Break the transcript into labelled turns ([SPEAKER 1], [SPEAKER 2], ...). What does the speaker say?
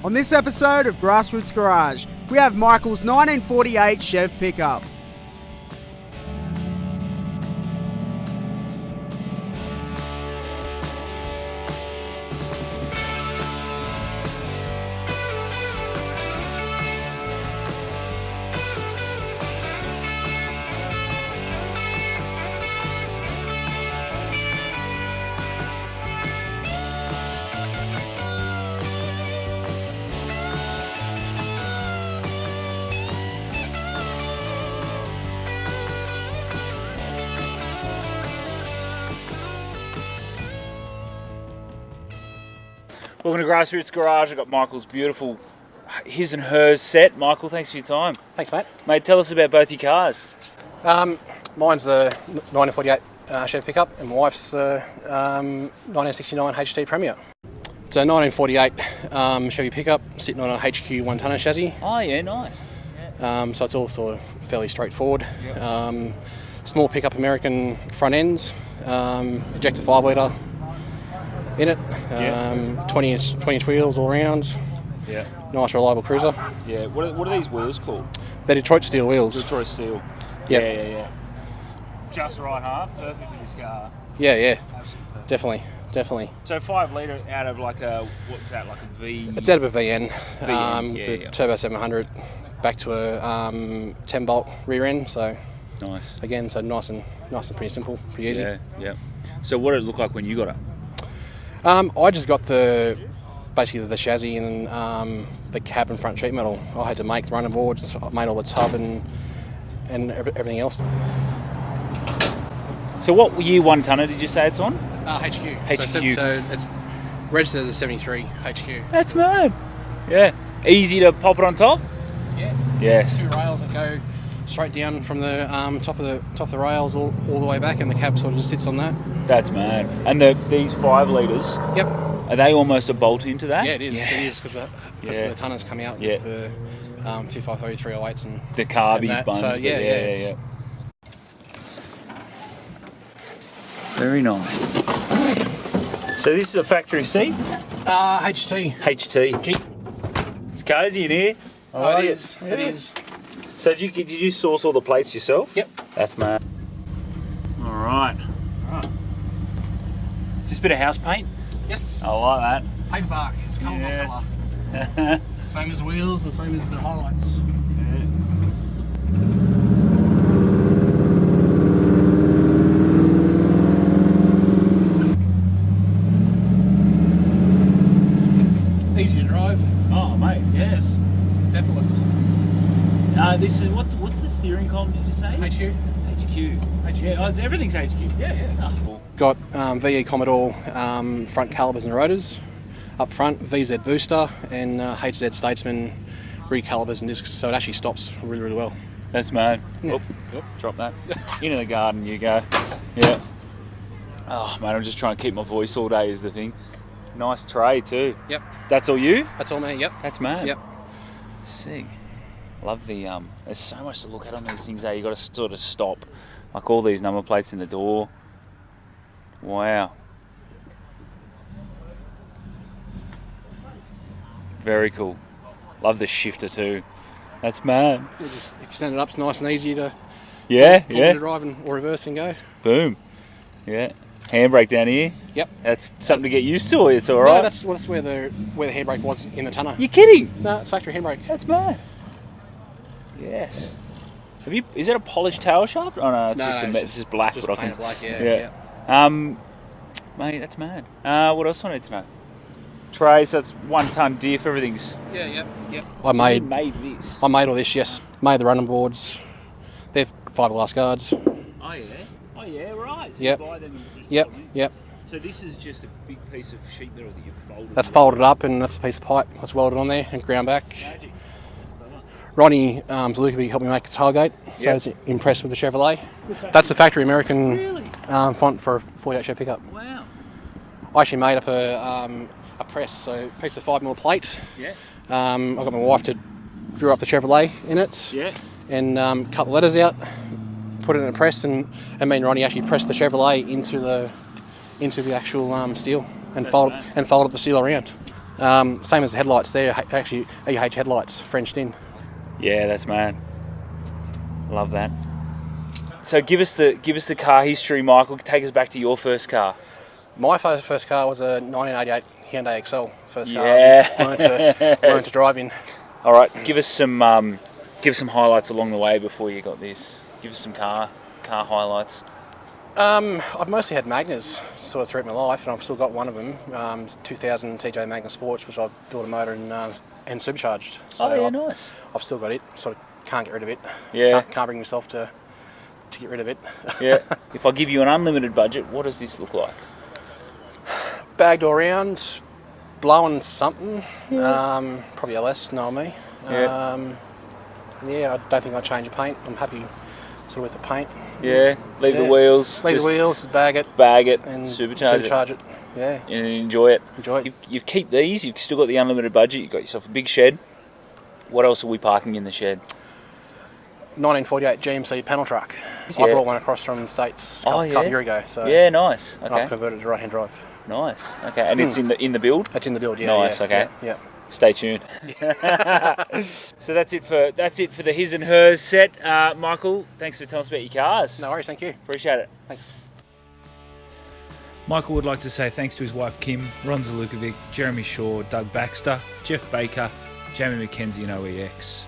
[SPEAKER 1] On this episode of Grassroots Garage, we have Michael's 1948 Chev pickup.
[SPEAKER 2] Welcome to Grassroots Garage. I've got Michael's beautiful his and hers set. Michael, thanks for your time.
[SPEAKER 3] Thanks, mate.
[SPEAKER 2] Mate, tell us about both your cars.
[SPEAKER 3] Mine's the 1948 Chev pickup, and my wife's the 1969 HT Premier. It's a 1948 Chevy pickup sitting on a HQ one-tonner chassis.
[SPEAKER 2] Oh yeah, nice. Yeah.
[SPEAKER 3] So it's all sort of fairly straightforward.
[SPEAKER 2] Yep.
[SPEAKER 3] Small pickup American front ends, ejected 5 litre in it, 20-inch wheels all around.
[SPEAKER 2] Yeah.
[SPEAKER 3] Nice reliable cruiser.
[SPEAKER 2] Yeah. What are these wheels called?
[SPEAKER 3] They're Detroit steel wheels.
[SPEAKER 2] Detroit steel.
[SPEAKER 3] Yep.
[SPEAKER 2] Yeah. Just right, huh? Perfect for this car.
[SPEAKER 3] Yeah. Definitely.
[SPEAKER 2] So 5 litre out of like a, what's that, like a V?
[SPEAKER 3] It's out of a VN.
[SPEAKER 2] VN,
[SPEAKER 3] Turbo 700 back to a 10-bolt rear end. So
[SPEAKER 2] nice.
[SPEAKER 3] Again, so nice and pretty simple, pretty easy.
[SPEAKER 2] Yeah. So what did it look like when you got it?
[SPEAKER 3] I just got basically the chassis and the cab and front sheet metal. I had to make the running boards, I made all the tub and everything else.
[SPEAKER 2] So what year one tonner did you say it's on?
[SPEAKER 3] HQ.
[SPEAKER 2] HQ.
[SPEAKER 3] So it's registered as a 73 HQ.
[SPEAKER 2] That's mad. Yeah. Easy to pop it on top?
[SPEAKER 3] Yeah.
[SPEAKER 2] Yes.
[SPEAKER 3] 2 rails that go straight down from the top of the rails all the way back, and the cab sort of just sits on that.
[SPEAKER 2] That's mad. And these 5 litres,
[SPEAKER 3] Yep.
[SPEAKER 2] are they almost a bolt into that?
[SPEAKER 3] Yeah, it is.
[SPEAKER 2] Yes.
[SPEAKER 3] It is because the tonners come out with the 253 308s and
[SPEAKER 2] the carby
[SPEAKER 3] and
[SPEAKER 2] buns.
[SPEAKER 3] So yeah.
[SPEAKER 2] Very nice. So this is a factory seat?
[SPEAKER 3] HT.
[SPEAKER 2] HT. It's cosy in here.
[SPEAKER 3] It is.
[SPEAKER 2] Yeah.
[SPEAKER 3] It is.
[SPEAKER 2] So did you source all the plates yourself?
[SPEAKER 3] Yep.
[SPEAKER 2] That's mad. All right. Is this a bit of house paint?
[SPEAKER 3] Yes.
[SPEAKER 2] I like that.
[SPEAKER 3] Paper bark. It's colour
[SPEAKER 2] Yes.
[SPEAKER 3] colour. Same as the wheels and same as the highlights. Easy to drive.
[SPEAKER 2] Oh mate, yeah.
[SPEAKER 3] It's effortless.
[SPEAKER 2] This is what's the steering column? Did you say?
[SPEAKER 3] HQ.
[SPEAKER 2] HQ. Yeah, everything's HQ.
[SPEAKER 3] Yeah.
[SPEAKER 2] Oh, cool.
[SPEAKER 3] Got VE Commodore front calipers and rotors up front, VZ booster, and HZ statesman rear calipers and discs, so it actually stops really, really well.
[SPEAKER 2] That's mad.
[SPEAKER 3] Yeah.
[SPEAKER 2] Drop that. Into the garden you go. Yeah. Oh man, I'm just trying to keep my voice all day is the thing. Nice tray too.
[SPEAKER 3] Yep.
[SPEAKER 2] That's all you?
[SPEAKER 3] That's all me. Yep.
[SPEAKER 2] That's mad.
[SPEAKER 3] Yep.
[SPEAKER 2] Sick. Love the there's so much to look at on these things, you got to sort of stop. Like all these number plates in the door. Wow. Very cool. Love the shifter too. That's mad.
[SPEAKER 3] If you stand it up, it's nice and easy to
[SPEAKER 2] to
[SPEAKER 3] drive or reverse and go.
[SPEAKER 2] Boom. Yeah. Handbrake down here.
[SPEAKER 3] Yep.
[SPEAKER 2] That's something to get used to. Or it's all right.
[SPEAKER 3] No, that's where the handbrake was in the tonner.
[SPEAKER 2] You're kidding?
[SPEAKER 3] No, it's factory handbrake.
[SPEAKER 2] That's mad. Yes. Is it a polished tail shaft? Oh no, it's just black.
[SPEAKER 3] Just
[SPEAKER 2] but
[SPEAKER 3] painted black. Yeah.
[SPEAKER 2] Mate, that's mad. What else do I need to know? Tray, so it's 1 ton diff. Everything's.
[SPEAKER 3] Yeah.
[SPEAKER 2] I made this.
[SPEAKER 3] I made all this. Yes. Made the running boards. They're fiberglass guards.
[SPEAKER 2] Oh yeah, right. So
[SPEAKER 3] Yep.
[SPEAKER 2] you buy them and just
[SPEAKER 3] Yep.
[SPEAKER 2] put them in.
[SPEAKER 3] Yep.
[SPEAKER 2] So this is just a big piece of sheet metal that you've folded.
[SPEAKER 3] That's folded up, and that's a piece of pipe that's welded on there and ground back.
[SPEAKER 2] Magic. That's clever.
[SPEAKER 3] Ronnie Zalukovic helped me make the tailgate, so
[SPEAKER 2] Yep.
[SPEAKER 3] it's impressed with the Chevrolet. That's the factory American font for a 48 Chev pickup.
[SPEAKER 2] Wow.
[SPEAKER 3] I actually made up a press, so a piece of 5mm plate.
[SPEAKER 2] Yeah.
[SPEAKER 3] I got my wife to drew up the Chevrolet in it.
[SPEAKER 2] Yeah.
[SPEAKER 3] And cut the letters out, put it in a press, and me and Ronnie actually pressed the Chevrolet into the actual steel and folded the steel around. Same as the headlights there, actually EH headlights, Frenched in.
[SPEAKER 2] Yeah, that's mad. Love that. So give us the car history, Michael. Take us back to your first car.
[SPEAKER 3] My first car was a 1988 Hyundai Excel. First car
[SPEAKER 2] Yeah.
[SPEAKER 3] I learned to drive in.
[SPEAKER 2] All right, give us some highlights along the way before you got this. Give us some car highlights.
[SPEAKER 3] I've mostly had Magnas sort of throughout my life, and I've still got one of them. 2000 TJ Magna Sports, which I built a motor and supercharged. So
[SPEAKER 2] Oh yeah, nice.
[SPEAKER 3] I've still got it. Sort of can't get rid of it.
[SPEAKER 2] Yeah.
[SPEAKER 3] Can't bring myself to get rid of it.
[SPEAKER 2] Yeah. If I give you an unlimited budget, what does this look like?
[SPEAKER 3] Bagged all around, blowing something. Probably LS, know me.
[SPEAKER 2] Yeah.
[SPEAKER 3] I don't think I'd change the paint. I'm happy sort of with the paint.
[SPEAKER 2] Yeah. Leave the wheels.
[SPEAKER 3] Leave
[SPEAKER 2] just
[SPEAKER 3] the wheels, bag it,
[SPEAKER 2] and supercharge
[SPEAKER 3] it. Yeah.
[SPEAKER 2] And enjoy it.
[SPEAKER 3] Enjoy it.
[SPEAKER 2] You keep these. You've still got the unlimited budget. You've got yourself a big shed. What else are we parking in the shed?
[SPEAKER 3] 1948 GMC panel truck.
[SPEAKER 2] Yeah.
[SPEAKER 3] I brought one across from the States a couple years ago. So
[SPEAKER 2] yeah, nice. Okay.
[SPEAKER 3] I've converted it to right-hand drive.
[SPEAKER 2] Nice. Okay, and it's in the build.
[SPEAKER 3] It's in the build. Yeah.
[SPEAKER 2] Nice.
[SPEAKER 3] Yeah,
[SPEAKER 2] okay.
[SPEAKER 3] Yeah.
[SPEAKER 2] Stay tuned. So that's it for the his and hers set. Michael, thanks for telling us about your cars.
[SPEAKER 3] No worries. Thank you.
[SPEAKER 2] Appreciate it.
[SPEAKER 3] Thanks.
[SPEAKER 4] Michael would like to say thanks to his wife Kim, Ron Zalukovic, Jeremy Shaw, Doug Baxter, Jeff Baker, Jamie McKenzie and OEX.